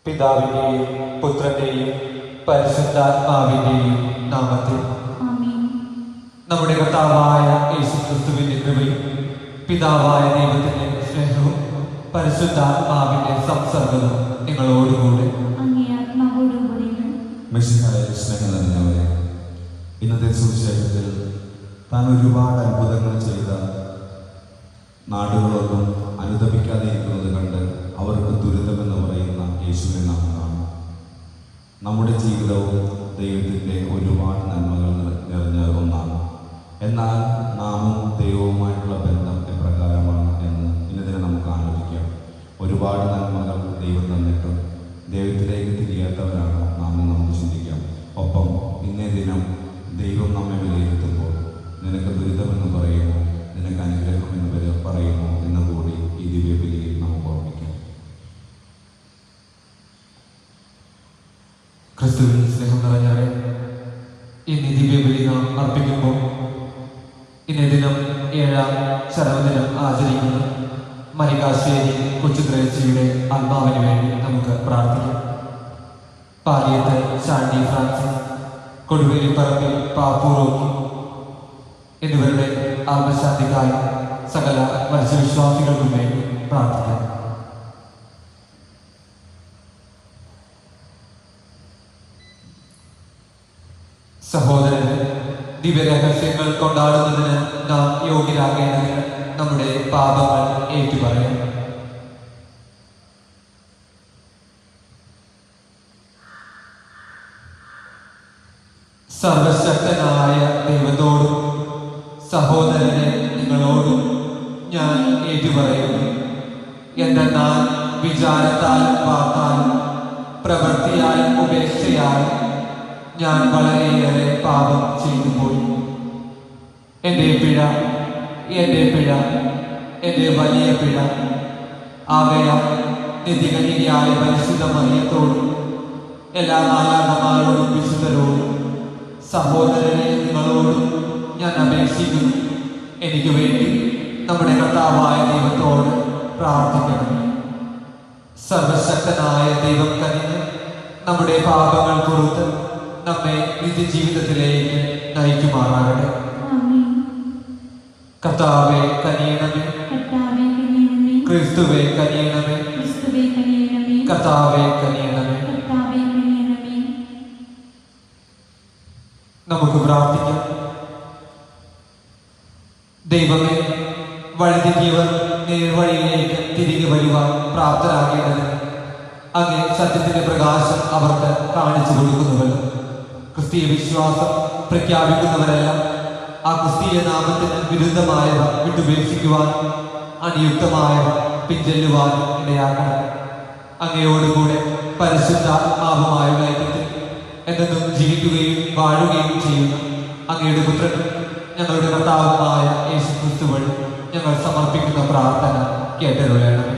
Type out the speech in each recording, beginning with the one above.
പിതാവിന്റെയും പുത്രന്റെയും പരിശുദ്ധാത്മാവിന്റെയും നാമത്തിൽ നമ്മുടെ കർത്താവായ യേശുക്രിസ്തുവിന്റെ കൃപയും പിതാവായ ദൈവത്തിന്റെ സ്നേഹവും പരിശുദ്ധാത്മാവിന്റെ സംസർഗവും നിങ്ങളോടുകൂടെ സ്നേഹം നിറഞ്ഞവരെ, ഇന്നത്തെ സുവിശേഷത്തിൽ താൻ ഒരുപാട് അത്ഭുതങ്ങൾ ചെയ്ത നാടുകളൊന്നും അനുദപിക്കാതെ ഇരിക്കുന്നത് കണ്ട് അവർക്ക് ദുരിതമെന്ന് പറയുന്ന യേശുവിനെ നാം കാണും. നമ്മുടെ ജീവിതവും ദൈവത്തിൻ്റെ ഒരുപാട് നന്മകൾ നിറഞ്ഞ ഒന്നാണ്. എന്നാൽ നാമും ദൈവവുമായിട്ടുള്ള ബന്ധം എപ്രകാരമാണ് എന്ന് ഇന്നതിനെ നമുക്ക് ആലോചിക്കാം. ഒരുപാട് നന്മകൾ ദൈവം തന്നിട്ടും ദൈവത്തിലേക്ക് തിരിയാത്തവരാണ് നാം നമുക്ക് ചിന്തിക്കാം. ഒപ്പം ഇന്നേ ദിനം ദൈവം നമ്മെ വിലയിരുത്തുമ്പോൾ നിനക്ക് ദുരിതമെന്ന് പറയുമോ, നിനക്ക് അനുഗ്രഹം എന്ന് പറയുമോ എന്ന് കൂടി ഈ ദിവ്യബലിയിൽ നമുക്ക് ഓർമ്മിക്കാം. ക്രിസ്തുവിൽ സ്നേഹം നിറഞ്ഞവരെ, ഇന്ന് ദിവ്യബലി നാം അർപ്പിക്കുമ്പോൾ ഇന്നേ ദിനം 7ാം ചരമദിനം ആചരിക്കുന്ന മരിക്കാശ്ശേരി കൊച്ചുത്രേച്ചിയുടെ ആത്മാവിന് വേണ്ടി നമുക്ക് പ്രാർത്ഥിക്കാം. പാലിയത്ത് ചാണ്ടി ഫ്രാൻസിസ്, കൊടുവേലിപ്പറമ്പിൽ പാപ്പു റോക്കി എന്നിവരുടെ ആത്മശാന്തിക്കായി സകല മത്സ്യവിശ്വാസികൾക്കും വേണ്ടി പ്രാർത്ഥിക്കാം. സഹോദരന്, ദിവ്യരഹസ്യങ്ങൾ കൊണ്ടാടുന്നതിന് നാം യോഗ്യരാകേണ്ടതിന് നമ്മുടെ പാപങ്ങൾ ഏറ്റുപറയാം. സർവശക്തനായ ദൈവത്തോടും സഹോദരനെ നിങ്ങളോടും ഞാൻ ഏറ്റുപറയുന്നു. എന്തെന്നാൽ വിചാരത്താലും വാക്കാലും പ്രവൃത്തിയാലും ഉപേക്ഷയാലും ഞാൻ വളരെയേറെ പാപം ചെയ്തു പോയി. എൻ്റെ പിഴ, എൻ്റെ വലിയ പിഴ. ആകയാൽ നിധികന്യകയായ പരിശുദ്ധ മറിയത്തോടും എല്ലാ മാലാഖമാരോടും വിശുദ്ധരോടും സഹോദരനെ നിങ്ങളോടും ഞാൻ അപേക്ഷിക്കുന്നു, എനിക്ക് വേണ്ടി നമ്മുടെ കർത്താവായ ദൈവത്തോട് പ്രാർത്ഥിക്കണം. സർവശക്തനായ ദൈവം കനിഞ്ഞ് നമ്മുടെ പാപങ്ങൾ പുറത്ത് നമ്മെ നിത്യജീവിതത്തിലേക്ക് നയിക്കുമാറാകട്ടെ. കർത്താവേ കനിയണമേ, ക്രിസ്തുവേ കനിയണമേ, കർത്താവേ കനിയണമേ. നമുക്ക് പ്രാർത്ഥിക്കാം. ദൈവമേ, വഴിതെറ്റിയവർ നേർവഴിയിലേക്ക് തിരികെ വരുവാൻ പ്രാപ്തരാകേണ്ടതിന് അങ്ങേ സത്യത്തിന്റെ പ്രകാശം അവർക്ക് കാണിച്ചു കൊടുക്കുന്നുവല്ലോ. ക്രിസ്തീയ വിശ്വാസം പ്രഖ്യാപിക്കുന്നവരെല്ലാം ആ ക്രിസ്തീയ നാമത്തിന് വിരുദ്ധമായവ വിട്ടുപേക്ഷിക്കുവാൻ, അനിയുക്തമായവ പിൻചെല്ലുവാൻ ഇടയാക്കണം. അങ്ങയോടുകൂടെ പരിശുദ്ധാത്മാവുമായുള്ള ഐക്യത്തിൽ എന്നും ജീവിക്കുകയും വാഴുകയും ചെയ്യുന്ന അങ്ങയുടെ പുത്രൻ ഞങ്ങളുടെ കർത്താവുമായ യേശു ക്രിസ്തു വഴി ഞങ്ങൾ സമർപ്പിക്കുന്ന പ്രാർത്ഥന കേട്ടരുളേണമേ.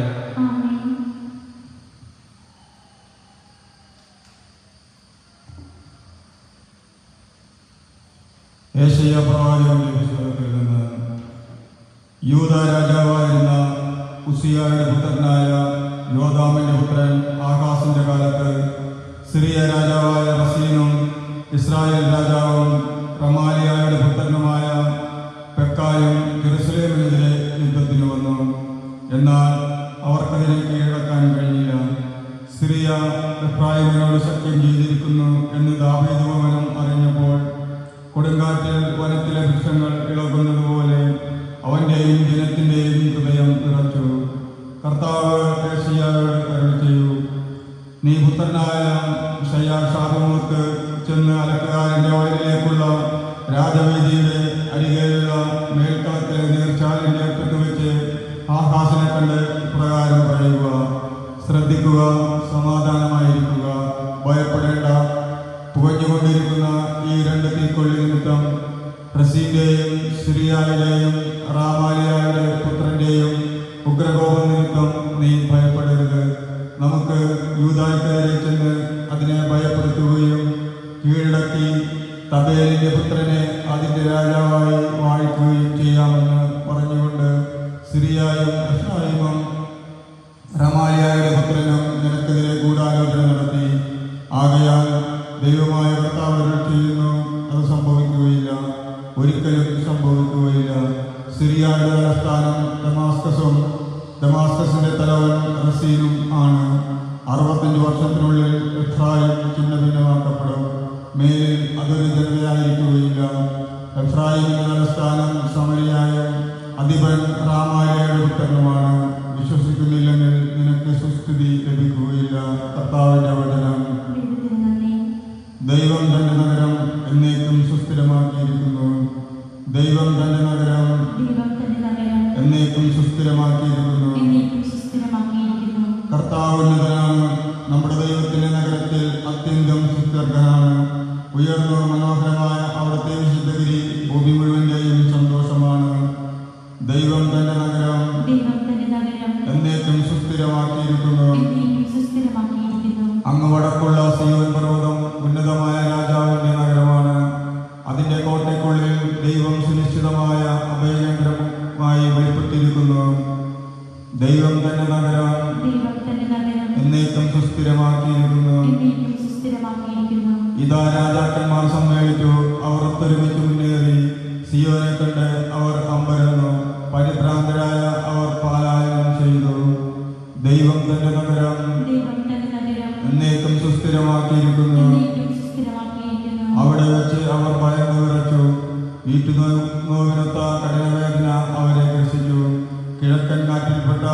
യേശയ്യാ പ്രവാചകന്റെ പുസ്തകത്തിൽ നിന്ന് യൂദ രാജാവായിരുന്ന ഉസിയായുടെ പുത്രനായ യോഥാമിന്റെ പുത്രൻ ആഹാസിന്റെ കാലത്ത് സിറിയ രാജാവായ റസീനും ഇസ്രായേൽ രാജാവും റമാലിയായുടെ പുത്രനുമായ പെക്കായും ജെറുസലേമിനെതിരെ യുദ്ധത്തിന് വന്നു. എന്നാൽ അവർക്കതിനെ കീഴടക്കാൻ കഴിഞ്ഞില്ല. സിറിയ എഫ്രായിമിനോട് സഖ്യം ചെയ്തിരിക്കുന്നു എന്ന് ദാവീദ് ഭവനം അറിഞ്ഞപ്പോൾ കൊടുങ്കാറ്റിൽ വനത്തിലെ വൃക്ഷങ്ങൾ ഇളകുന്നത് പോലെ അവന്റെയും ജനത്തിന്റെയും ഹൃദയം നിറച്ചു. കർത്താവ് യേശയ്യായോട് അരുളി ചെയ്തു, നീ പുത്രനായ ഷയാഷാബുമൂത്ത് ചെന്ന് അലക്കുകാരന്റെ വയലിലേക്കുള്ള രാജവീതിയുടെ അരികെയുള്ള മേൽക്കളത്തിലെ നീർച്ചാലിന്റെ അറ്റത്ത് വെച്ച് ആഹാസിനെ കണ്ട് ഇപ്രകാരം പറയുക: ശ്രദ്ധിക്കുക, സമാധാനമായിരിക്കുക, ഭയപ്പെടേണ്ട. പുകഞ്ഞുകൊണ്ടിരിക്കുന്ന ഈ രണ്ട് തീക്കൊള്ളി നിമിത്തം റസീന്റെയും സിറിയയിലെയും റാമാലിയയുടെ പുത്രന്റെയും ഉഗ്രകോപം നിമിത്തം നീ ഭയപ്പെടരുത്. നമുക്ക് യൂദായ്ക്കെതിരെ ചെന്ന് അതിനെ ഭയപ്പെടുത്തുകയും കീഴടക്കി തബേലിന്റെ പുത്രനെ അതിന്റെ രാജാവായി വാഴിക്കുകയും ചെയ്യാമെന്ന് പറഞ്ഞുകൊണ്ട് സിറിയയും എഫ്രായിമും റമാലിയയുടെ പുത്രനും നിനക്കെതിരെ ഗൂഢാലോചന നടത്തി. ആകയാൽ ദൈവമായ കർത്താവ് ചെയ്യുന്നു, അത് സംഭവിക്കുകയില്ല, ഒരിക്കലും സംഭവിക്കുകയില്ല. സിറിയയുടെ തലസ്ഥാനം ദമാസ്കസും ദമാസ്കസിന്റെ തലവൻ റസീനും ആണ്. 65 വർഷത്തിനുള്ളിൽ എഫ്രായിം ഛിന്നഭിന്നമാക്കപ്പെടും. മേലിൽ അതൊരു ജനതയായിരിക്കുകയില്ല. എഫ്രായിമിന്റെ തലസ്ഥാനം സമരിയായും അധിപൻ റാമാലയുടെ പുത്രനുമാണ്. വിശ്വസിക്കുന്നില്ലെങ്കിൽ നിനക്ക് സുസ്ഥിതി ലഭിക്കുകയില്ല. കർത്താവിന്റെ വചനം. ദൈവം തന്റെ നഗരം എന്നേക്കും സുസ്ഥിരമാക്കിയിരിക്കുന്നു. ദൈവം തന്റെ നഗരം എന്നേക്കും സുസ്ഥിരമാക്കിയിരിക്കുന്നു. കർത്താവ് ഉന്നതനാണ്. നമ്മുടെ ദൈവത്തിന്റെ നഗരത്തിൽ അത്യന്തം സുസ്ഥിരനാണ്. ഉയർന്ന മനോഹരമായ അവിടുത്തെ വിശുദ്ധഗിരി ഭൂമി മുഴുവന്റെയും സന്തോഷമാണ്. ദൈവം തന്റെ നഗരം എന്നേക്കും സുസ്ഥിരമാക്കിയിരിക്കുന്നു. അങ്ങ് വടക്കുള്ള സിയോൻ പർവ്വതം ഉന്നതമായ രാജാവിന്റെ നഗരമാണ്. അതിന്റെ കോട്ടയ്ക്കുള്ളിൽ ദൈവം സുനിശ്ചിതമായ അഭയകേന്ദ്രമായി വെളിപ്പെട്ടിരിക്കുന്നു. ദൈവം തന്റെ നഗരം എന്നേക്കും സുസ്ഥിരമാക്കിയിരിക്കുന്നു. ഇതാ രാജാക്കന്മാർ സമ്മേളിച്ചു, അവർ ഒത്തൊരുമിച്ച് മുന്നേറി. സിയോനെ കണ്ട് അവർ അമ്പരന്നു, പരിഭ്രാന്തരായ അവർ പലായനം ചെയ്തു. ദൈവം തന്റെ നഗരം എന്നേക്കും സുസ്ഥിരമാക്കിയിരിക്കുന്നു. അവിടെ വെച്ച് അവർ ഭയന്നു വിറച്ചു. വീട്ടുനോവിനൊത്ത കഠിനവേദന അവരെ ഗ്രസിച്ചു. കിഴക്കൻ കാറ്റിൽപ്പെട്ട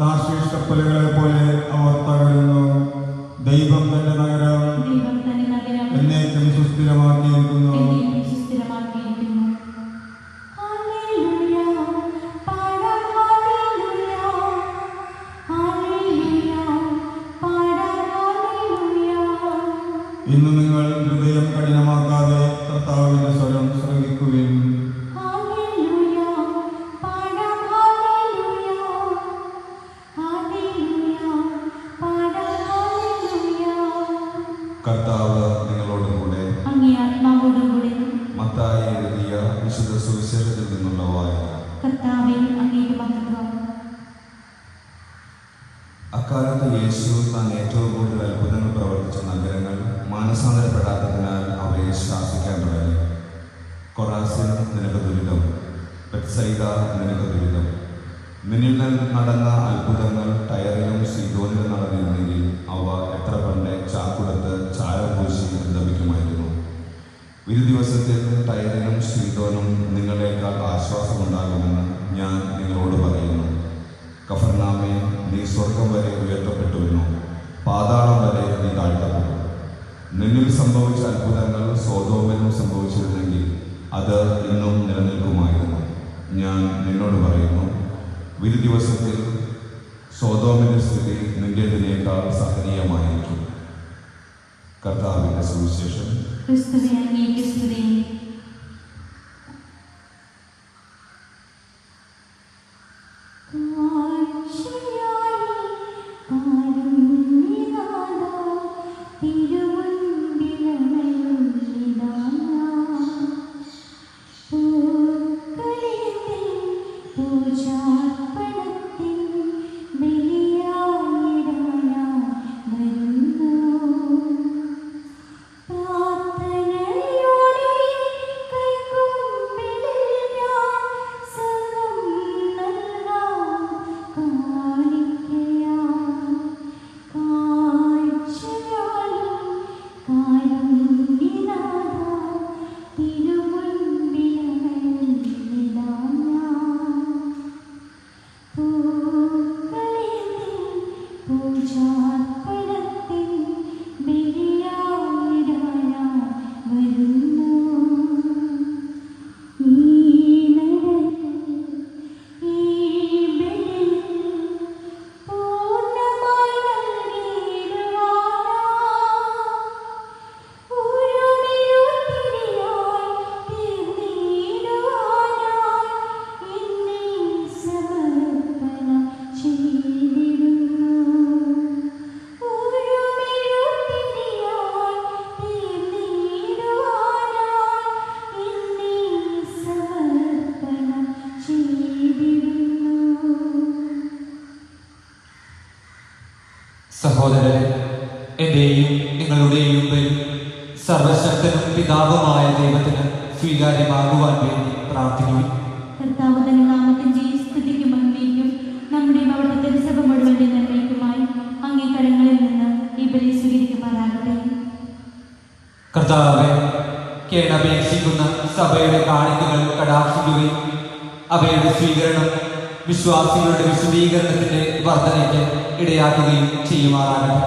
താർശീഷ് കപ്പലുകളെ പോലെ അവർ തകരുന്നു. ദൈവം തന്റെ നഗരം എന്നേക്കും സുസ്ഥിരമാക്കിയിരിക്കുന്നു. ഇന്ന് നിങ്ങൾ ഹൃദയം കഠിനമാക്കാതെ കർത്താവിന്റെ സ്വരം ശ്രവിക്കുകയും കർത്താവ് നിങ്ങളോടുകൂടെ. മത്തായി എഴുതിയ വിശുദ്ധ സുവിശേഷത്തിൽ നിന്നുള്ള വായന. അക്കാലത്ത് യേശു താൻ ഏറ്റവും കൂടുതൽ അത്ഭുതങ്ങൾ പ്രവർത്തിച്ച നഗരങ്ങൾ മാനസാന്തരപ്പെടാത്തതിനാൽ അവയെ ശാസിക്കാൻ തുടങ്ങി. കൊറാസിൻ, നിനക്ക് ദുരിതം! ബെത്സൈദ, നിനക്ക് ദുരിതം! നിന്നിൽ നടന്ന അത്ഭുതങ്ങൾ ടയറിലും സീദോനിലും നടന്നിരുന്നെങ്കിൽ അവ എത്ര പണ്ട് ചാക്കുടത്ത് ചാരം പൂശി ലഭിക്കുമായിരുന്നു. ഒരു ദിവസത്തിൽ ടയറിനും സീദോനും നിങ്ങളെക്കാൾ ആശ്വാസമുണ്ടാകുമെന്ന് ഞാൻ നിങ്ങളോട് പറയുന്നു. കഫർനാമേ, നീ സ്വർഗം വരെ ഉയർത്തപ്പെട്ടുവെന്നു. പാത നിന്നിൽ സംഭവിച്ച അത്ഭുതങ്ങൾ സോദോമിനും സംഭവിച്ചിരുന്നെങ്കിൽ അത് ഇന്നും നിലനിൽക്കുമായിരുന്നു. ഞാൻ നിന്നോട് പറയുന്നു, വിധി ദിവസത്തിൽ സോദോമിൻ്റെ സ്ഥിതി നിന്റേതിനേക്കാൾ സഹനീയമായിരിക്കും. കർത്താവിൻ്റെ സുവിശേഷം. ക്രിസ്തുവേ, അങ്ങേക്ക് സ്തുതി. സഹോദരരെ, എൻ്റെയും നിങ്ങളുടെയും പേരിൽ സർവശക്തനും പിതാവുമായ ദൈവത്തിന് സ്വീകാര്യമാകുവാൻ വേണ്ടി പ്രാർത്ഥിക്കുന്നു. കർത്താവ് തന്റെ നാമത്തിന്റെ സ്തുതിക്കും മഹിമയ്ക്കും നമ്മുടെ അവിടുത്തെ തിരുസഭ മുഴുവന്റെ നന്മയ്ക്കുമായി അങ്ങേ കരങ്ങളിൽ നിന്ന് ഈ ബലി സ്വീകരിക്കുമാറാകട്ടെ. കർത്താവെ, കേണപേക്ഷിക്കുന്ന സഭയുടെ കാണിക്കകൾ കടാക്ഷിക്കുകയും അവയുടെ സ്വീകരണം വിശ്വാസികളുടെ വിശുദ്ധീകരണത്തിന്റെ വർധനയ്ക്ക് ഇടയാക്കുകയും ചെയ്യുമാറാകട്ടെ.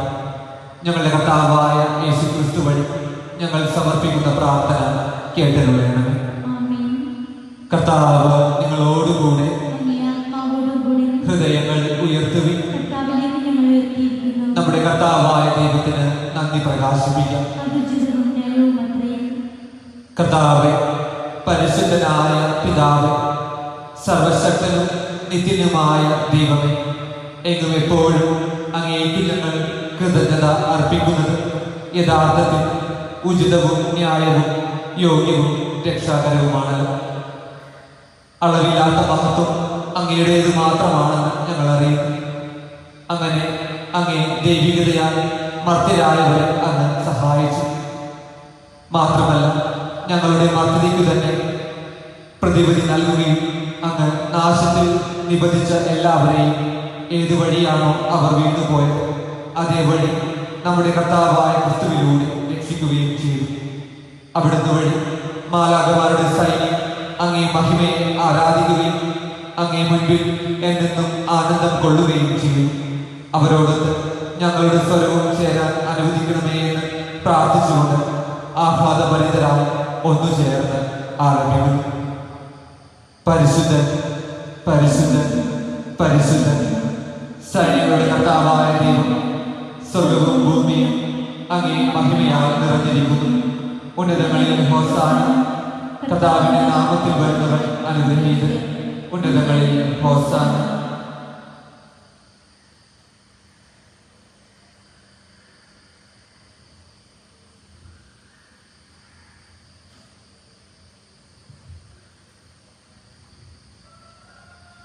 ഞങ്ങളുടെ കർത്താവായ യേശുക്രിസ്തു വഴി ഞങ്ങൾ സമർപ്പിക്കുന്ന പ്രാർത്ഥന കേട്ടരുളേണമേ. ആമേൻ. കർത്താവ് നിങ്ങളോടുകൂടെ. അങ്ങേ ആത്മാവോടുകൂടി ഹൃദയങ്ങൾ ഉയർത്തുവിൻ. കർത്താവിലേക്ക് ഞങ്ങൾ ഉയർത്തിയിരിക്കുന്നു. നമ്മുടെ കർത്താവായ ദൈവത്തിന് നന്ദി പ്രകാശിപ്പിക്കാം. അത് ഉചിതവും ന്യായവും അത്രേ. കർത്താവെ, പരിശുദ്ധനായ പിതാവ്, സർവശക്തനും നിത്യനുമായ ദൈവമേ, എങ്ങും എപ്പോഴും അങ്ങേക്ക് ഞങ്ങൾ കൃതജ്ഞത അർപ്പിക്കുന്നത് യഥാർത്ഥത്തിൽ ഉചിതവും ന്യായവും യോഗ്യവും രക്ഷാകരവുമാണല്ലോ. അളവില്ലാത്ത മഹത്വം അങ്ങയുടേത് മാത്രമാണെന്ന് ഞങ്ങൾ അറിയുന്നു. അങ്ങനെ അങ്ങേ ദൈവികതയാൽ മർത്യരായവരെ അങ്ങ് സഹായിച്ചു. മാത്രമല്ല, ഞങ്ങളുടെ മർത്യതയ്ക്കു തന്നെ പ്രതിവിധി നൽകുകയും അങ്ങ് നാശത്തിൽ നിബന്ധിച്ച എല്ലാവരെയും ഏത് വഴിയാണോ അവർ വീണുപോയത് അതേ വഴി നമ്മുടെ കർത്താവായ ക്രിസ്തുവിലൂടെ രക്ഷിക്കുകയും ചെയ്തു. അവിടുന്ന് വഴി മാലാഖമാരുടെ സൈന്യം അങ്ങേ മഹിമയെ ആരാധിക്കുകയും അങ്ങേ മുൻപിൽ എന്നെന്നും ആനന്ദം കൊള്ളുകയും ചെയ്തു. അവരോടൊത്ത് ഞങ്ങളുടെ സ്വരവും ചേരാൻ അനുവദിക്കണമേ എന്ന് പ്രാർത്ഥിച്ചുകൊണ്ട് ആഹ്ലാദഭരിതരായി ഒന്നു ചേർന്ന് ആരംഭിക്കുന്നു. പരിശുദ്ധൻ, പരിശുദ്ധൻ, പരിശുദ്ധൻ, സൈന്യങ്ങളുടെ കർത്താവായ ദൈവം, സ്വർഗവും ഭൂമിയും അങ്ങേ മഹിമയാൽ നിറഞ്ഞിരിക്കുന്നു. ഉന്നതങ്ങളിൽ ഹോസാന. കർത്താവിന്റെ നാമത്തിൽ വരുന്നവൻ അനുഗ്രഹീതൻ. ഉന്നതങ്ങളിൽ ഹോസാന.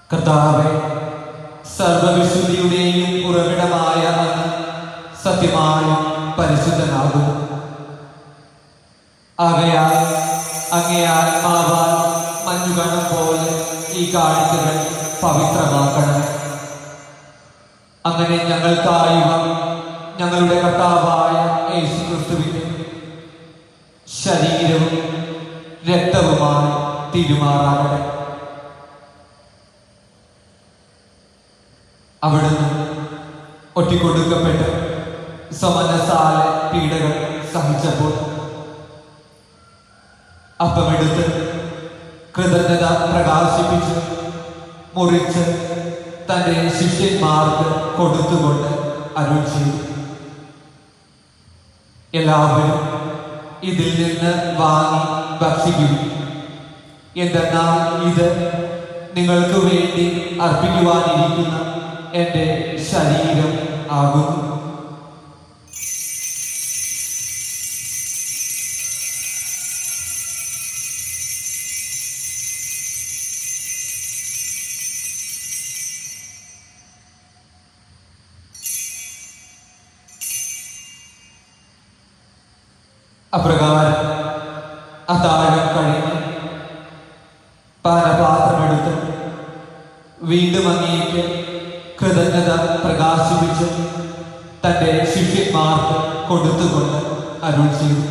കർത്താവേ, സർവവിശുദ്ധിയുടെയും ഉറവിടമായ അങ്ങ് സത്യമായും പരിശുദ്ധനാകുന്നു. ആകയാൽ അങ്ങേ ആത്മാവാൽ മഞ്ഞുകണം പോലെ ഈ കാഴ്ചകൾ പവിത്രമാക്കണം. അങ്ങനെ ഞങ്ങൾക്കായുക ഞങ്ങളുടെ കർത്താവായ യേശുക്രിസ്തുവിന്റെ ശരീരവും രക്തവുമായി തിരുമാറാകട്ടെ. അവിടുന്ന് ഒറ്റിക്കൊടുക്കപ്പെട്ട് സമനസാല പീഡകൾ സഹിച്ചപ്പോൾ അപ്പമെടുത്ത് കൃതജ്ഞത പ്രകാശിപ്പിച്ച് മുറിച്ച് തൻ്റെ ശിഷ്യന്മാർക്ക് കൊടുത്തുകൊണ്ട് അരുൾ ചെയ്തു, എല്ലാവരും ഇതിൽ നിന്ന് വാങ്ങി ഭക്ഷിക്കും. എന്തെന്നാൽ ഇത് നിങ്ങൾക്ക് വേണ്ടി അർപ്പിക്കുവാനിരിക്കുന്ന എൻ്റെ ശരീരം ആകുന്നു. അപ്രകാരം അത്താഴം കഴിഞ്ഞ് പാനപാത്രമെടുത്ത് വീണ്ടും അങ്ങേക്ക് കൃതജ്ഞത പ്രകാശിപ്പിച്ച് തൻ്റെ ശിഷ്യന്മാർക്ക് കൊടുത്തുകൊണ്ട് അരുൾ ചെയ്തു,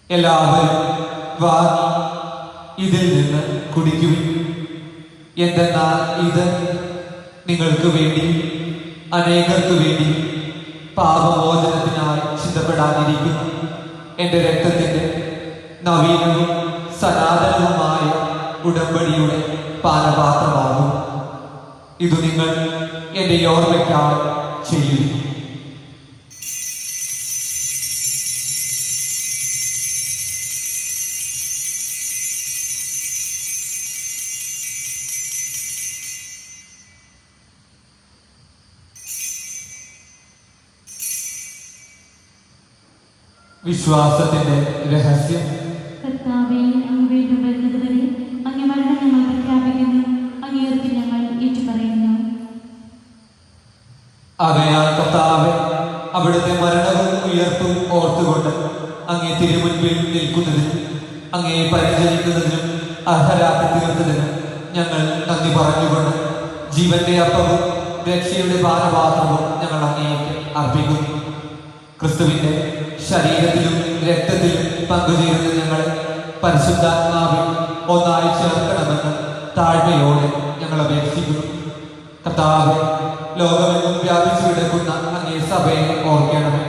എല്ലാവരും വാങ്ങി ഇതിൽ നിന്ന് കുടിക്കുവിൻ. എന്തെന്നാൽ ഇത് നിങ്ങൾക്ക് വേണ്ടി അനേകർക്ക് വേണ്ടി പാപമോചനത്തിനായി ചിന്തപ്പെടാനിരിക്കുന്ന എൻ്റെ രക്തത്തിൻ്റെ നവീനവും സനാതനവുമായ ഉടമ്പടിയുടെ പാനപാത്രമാകും. ഇത് നിങ്ങൾ എൻ്റെ ഓർമ്മയ്ക്കായി ചെയ്യും. വിശ്വാസത്തിന്റെ രഹസ്യം. കർത്താവേ, അങ്ങ് വീണ്ടും വരുന്നതുവരെ അങ്ങേ മരണം ഞങ്ങൾ പ്രഖ്യാപിക്കുന്നു, അങ്ങേ ഉയർപ്പിൽ ഞങ്ങൾ ഏറ്റുപറയുന്നു. ആകയാൽ കർത്താവേ, അവിടുത്തെ മരണവും ഉയർപ്പും ഓർത്തുകൊണ്ട് അങ്ങേ തിരുമുൻപിൽ നിൽക്കുന്നതിനും അങ്ങേ പരിചരിക്കുന്നതിനും അർഹരാക്കി തീർത്തതിനും ഞങ്ങൾ നന്ദി പറഞ്ഞുകൊണ്ട് ജീവന്റെ അപ്പവും രക്ഷയുടെ പാനപാത്രവും ഞങ്ങൾ അങ്ങേക്ക് അർപ്പിക്കുന്നു. ക്രിസ്തുവിന്റെ ശരീരത്തിലും രക്തത്തിലും പങ്കുചേരുന്ന ഞങ്ങളെ പരിശുദ്ധാത്മാവിൽ ഒന്നായി ചേർക്കണമെന്ന് താഴ്മയോടെ ഞങ്ങൾ അപേക്ഷിക്കുന്നു. കർത്താവേ, ലോകമെങ്ങും വ്യാപിച്ചു കിടക്കുന്ന അങ്ങേ സഭയെ ഓർക്കണമേ.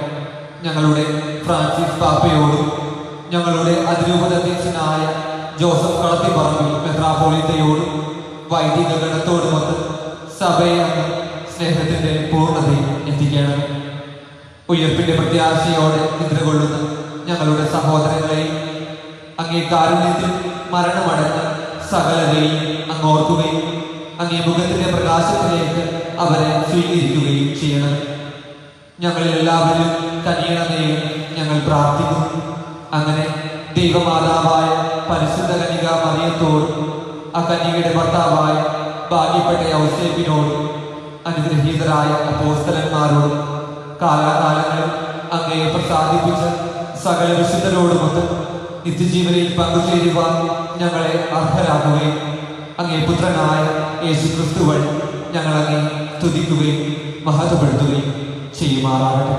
ഞങ്ങളുടെ ഫ്രാൻസിസ് പാപ്പയോടും ഞങ്ങളുടെ അതിരൂപതധ്യക്ഷനായ ജോസഫ് കളത്തിപ്പറമ്പിൽ മെത്രാപ്പോലീത്തയോടും വൈദിക ഗണത്തോടുമൊത്ത് സഭയെ അങ്ങ് സ്നേഹത്തിന്റെ പൂർണ്ണതയിൽ എത്തിക്കണമേ. ഉയർപ്പിന്റെ പ്രത്യാശയോടെ നിദ്രകൊള്ളുന്ന ഞങ്ങളുടെ സഹോദരങ്ങളെയും അങ്ങേ കാരുണ്യത്തിൽ മരണമടഞ്ഞ സകലരെയും അങ്ങോർക്കുകയും അങ്ങേ മുഖത്തിന്റെ പ്രകാശത്തിലേക്ക് അവരെ സ്വീകരിക്കുകയും ചെയ്യണം. ഞങ്ങളിൽ എല്ലാവരും കനിയണമെന്ന് ഞങ്ങൾ പ്രാർത്ഥിക്കുന്നു. അങ്ങനെ ദൈവമാതാവായ പരിശുദ്ധ കന്യക മറിയത്തോടും ആ കന്യകയുടെ ഭർത്താവായ ഭാഗ്യപ്പെട്ട ഔസേപ്പിനോടും അനുഗ്രഹീതരായ അപ്പോസ്തലന്മാരോടും കാലാകാലങ്ങളിൽ അങ്ങയെ പ്രസാദിപ്പിച്ച സകല വിശുദ്ധരോടുമൊത്ത് നിത്യജീവനിൽ പങ്കുചേരുവാൻ ഞങ്ങളെ അർഹരാക്കുകയും അങ്ങേ പുത്രനായ യേശു ക്രിസ്തു വഴി ഞങ്ങൾ അങ്ങേ സ്തുതിക്കുകയും മഹത്വപ്പെടുത്തുകയും ചെയ്യുമാറാകട്ടെ.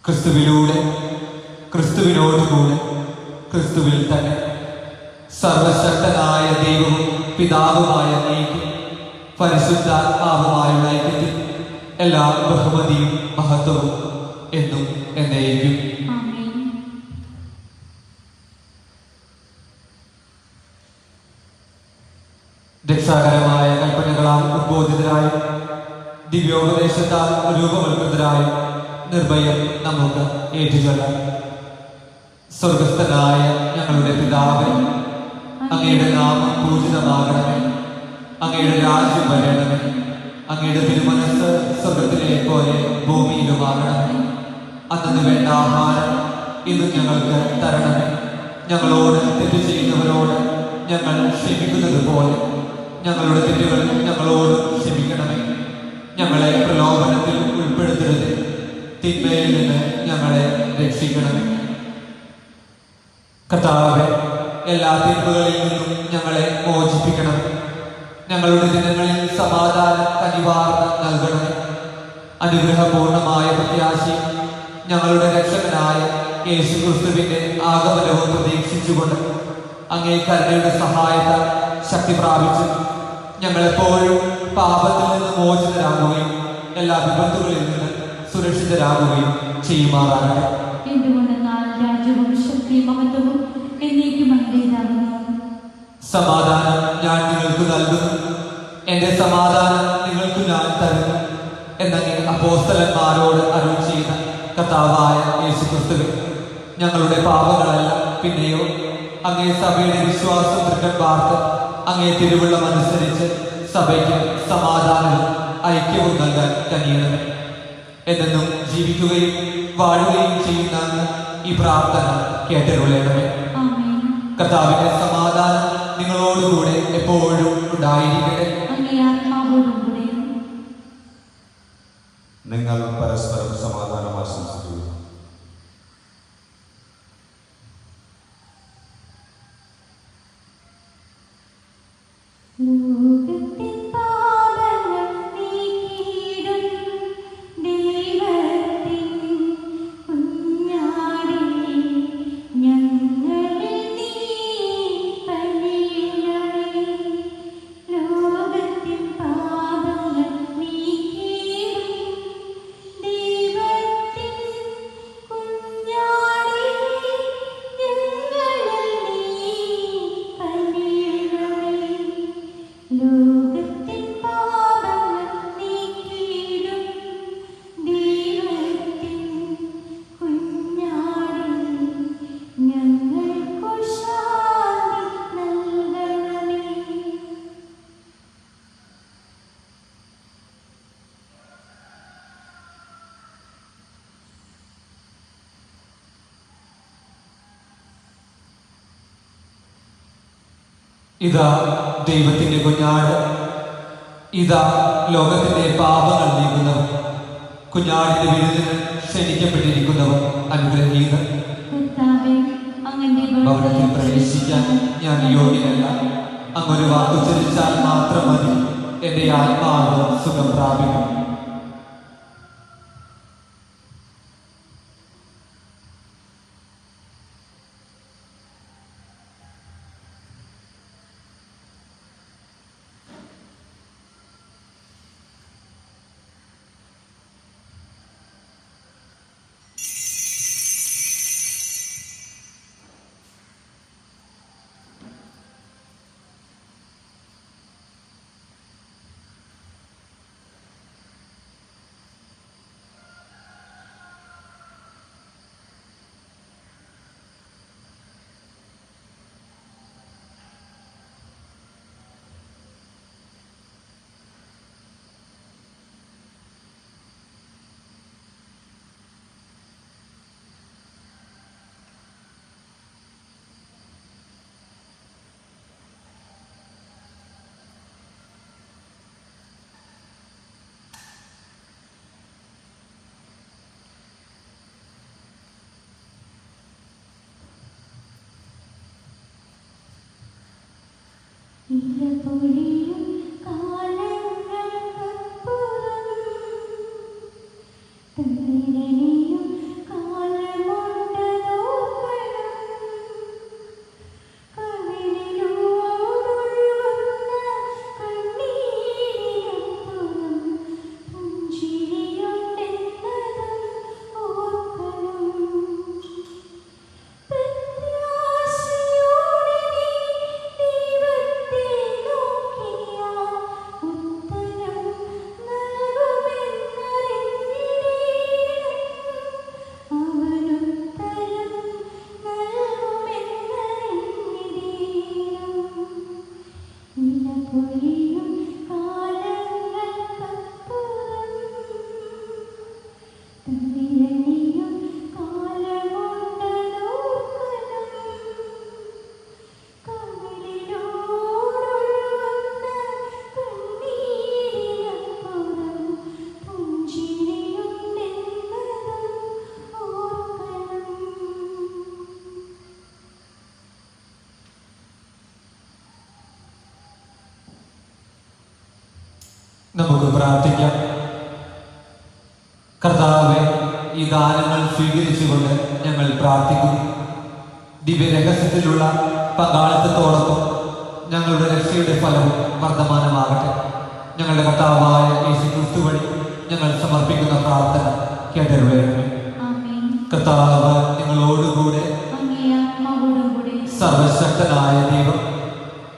ക്രിസ്തുവിലൂടെ, ക്രിസ്തുവിനോടുകൂടെ, ക്രിസ്തുവിൽ തന്നെ സർവശക്തനായ ദൈവവും പിതാവുമായ അങ്ങേക്ക് പരിശുദ്ധാത്മാവുമായുള്ള ഐക്യത്തിൽ എല്ലാ ബഹുമതിയും മഹത്വവും എന്നും എന്നേക്കും. ആമേൻ. രക്ഷാകരമായ കൽപ്പനകളാൽ ഉദ്ബോധിതരായും ദിവ്യോപദേശത്താൽ രൂപവൽകൃതരായും നിർഭയം നമുക്ക് ഏറ്റുചൊല്ലാം. സ്വർഗസ്ഥനായ ഞങ്ങളുടെ പിതാവേ, അങ്ങയുടെ നാമം പൂജിതമാകണമേ. അങ്ങയുടെ രാജ്യം വരണമേ. അങ്ങയുടെ തിരുമനസ്സ് സ്വർഗത്തിലെ പോലെ ഭൂമിയിലുമാകണമേ. അന്നു വേണ്ട ആഹാരം ഇന്ന് ഞങ്ങൾക്ക് തരണമേ. ഞങ്ങളോട് തെറ്റ് ചെയ്യുന്നവരോട് ഞങ്ങൾ ക്ഷമിക്കുന്നത് പോലെ ഞങ്ങളുടെ തെറ്റുകൾ ഞങ്ങളോട് ക്ഷമിക്കണമേ. ഞങ്ങളെ പ്രലോഭനത്തിൽ ഉൾപ്പെടുത്തരുത്, തിന്മയിൽ നിന്ന് ഞങ്ങളെ രക്ഷിക്കണമേ. കർത്താവേ, എല്ലാ തിന്മകളിൽ നിന്നും ഞങ്ങളെ മോചിപ്പിക്കണം. ഞങ്ങളുടെ ദിനങ്ങളിൽ സമാധാനം കനിവാർന്ന് നൽകണമേ. അനുഗ്രഹപൂർണമായ പ്രത്യാശയും ഞങ്ങളുടെ രക്ഷകനായ യേശു ക്രിസ്തുവിന്റെ ആഗമനവും പ്രതീക്ഷിച്ചുകൊണ്ട് അങ്ങേ കരുണയുടെ സഹായത്താൽ ശക്തി പ്രാപിച്ച് ഞങ്ങളെപ്പോഴും പാപത്തിൽ നിന്ന് മോചിതരാകുകയും എല്ലാ വിപത്തുകളിൽ നിന്ന് സുരക്ഷിതരാകുകയും ചെയ്യുമാറാകട്ടെ. എന്തുകൊണ്ടെന്നാൽ രാജ്യവും ശക്തിയും മഹത്വവും എന്നേക്കും അങ്ങേതാകുന്നു. സമാധാനം ഞാൻ നിങ്ങൾക്ക് നൽകുന്നു, എന്റെ സമാധാനം നിങ്ങൾക്ക് ഞാൻ തരുന്നു എന്നങ്ങേ അപ്പോസ്തലന്മാരോട് അരുൾ ചെയ്ത കർത്താവായ യേശുക്രിസ്തുവേ, ഞങ്ങളുടെ പാപങ്ങളല്ല പിന്നെയോ അങ്ങേ സഭയുടെ വിശ്വാസം തൃക്കൺ പാർത്ത് അങ്ങേ തിരുവുള്ളമനുസരിച്ച് സഭയ്ക്ക് സമാധാനവും ഐക്യവും നൽകാൻ കഴിയണമേ. എന്നെന്നും ജീവിക്കുകയും വാഴുകയും ചെയ്യുന്ന ഈ പ്രാർത്ഥന കേട്ടരുളേണമേ. ആമേൻ. കർത്താവിന്റെ സമാധാനം നിങ്ങളോടുകൂടെ എപ്പോഴും ഉണ്ടായിരിക്കട്ടെ. അങ്ങേ ആത്മാവോടും കൂടെ. നിങ്ങൾ പരസ്പരം സമാധാനം ആശംസിക്കുക. ലോകത്തിൻ പാപങ്ങൾ നീക്കിയിടും ദൈവത്തിൻ കുഞ്ഞാടേ, ഞങ്ങളിൽ നീ പണിയണമേ. ലോകത്തിൻ പാപങ്ങൾ നീക്കിയിടും ദൈവത്തിൻ കുഞ്ഞാടേ, ഞങ്ങളിൽ നീ പണിയണമേ. ലോകത്തിൻ പാപങ്ങൾ നീക്കിയിടും ദൈവത്തിൻ കുഞ്ഞാടേ, ഞങ്ങൾക്കു ശാന്തി നൽകണമേ. ഇതാ ദൈവത്തിന്റെ കുഞ്ഞാട്, ഇതാ ലോകത്തിന്റെ പാപങ്ങൾ നീക്കുന്നവർ. കുഞ്ഞാടിന്റെ വിരുന്നിന് ക്ഷണിക്കപ്പെട്ടിരിക്കുന്നവർ അനുഗ്രഹീതർ. കർത്താവേ, അങ്ങന്റെ ഭവനത്തിൽ പ്രവേശിക്കാൻ ഞാൻ യോഗ്യനല്ല. അങ്ങൊരു വാക്കുച്ചരിച്ചാൽ മാത്രം മതി, എന്റെ ആത്മാവ് സുഖം പ്രാപിക്കും. ഇലപൊഴിയും കാലങ്ങൾക്കപ്പുറം തളിരണിയും കാലമുണ്ട് നോക്കണം. കവിളിലൂടൊഴുകുന്ന കണ്ണീരിനപ്പുറം പുഞ്ചിരിയുണ്ടെന്നതും ഓർക്കണം. പ്രത്യാശയോടെ നീ ദൈവത്തെ നോക്കിയാൽ ഉത്തരം നൽകുമെന്നറിഞ്ഞിടേണം. അവനുത്തരം നൽകുമെന്നറിഞ്ഞിടേണം. ഇലപൊഴിയും കാലങ്ങൾക്കപ്പുറം തളിരണിയും കാലമുണ്ട് നോക്കണം. കവിളിലൂടൊഴുകുന്ന കണ്ണീരിനപ്പുറം പുഞ്ചിരിയുണ്ടെന്നതും ഓർക്കണം. നമുക്ക് പ്രാർത്ഥിക്കാം. കർത്താവെ, ഈ ഗാനങ്ങൾ സ്വീകരിച്ചുകൊണ്ട് ഞങ്ങൾ പ്രാർത്ഥിക്കുന്നു. ദിവ്യരഹസ്യത്തിലുള്ള പങ്കാളിത്തത്തോടൊപ്പം ഞങ്ങളുടെ രക്ഷയുടെ ഫലവും വർദ്ധമാനമാകട്ടെ. ഞങ്ങളുടെ കർത്താവായ യേശു ക്രിസ്തു വഴി ഞങ്ങൾ സമർപ്പിക്കുന്ന പ്രാർത്ഥന കേട്ടരുളേണമേ. ആമേൻ. കർത്താവ് നിങ്ങളോടുകൂടെ. അങ്ങേ ആത്മാവോടുകൂടെ. സർവശക്തനായ ദൈവം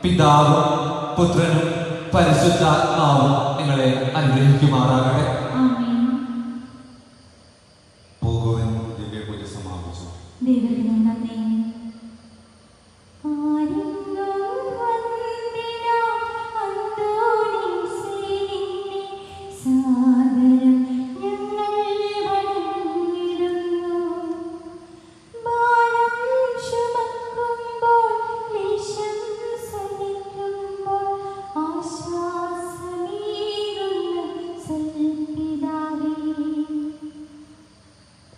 പിതാവും പുത്രനും പരിശുദ്ധാത്മാവും നിങ്ങളെ അനുഗ്രഹിക്കുമാറാകട്ടെ.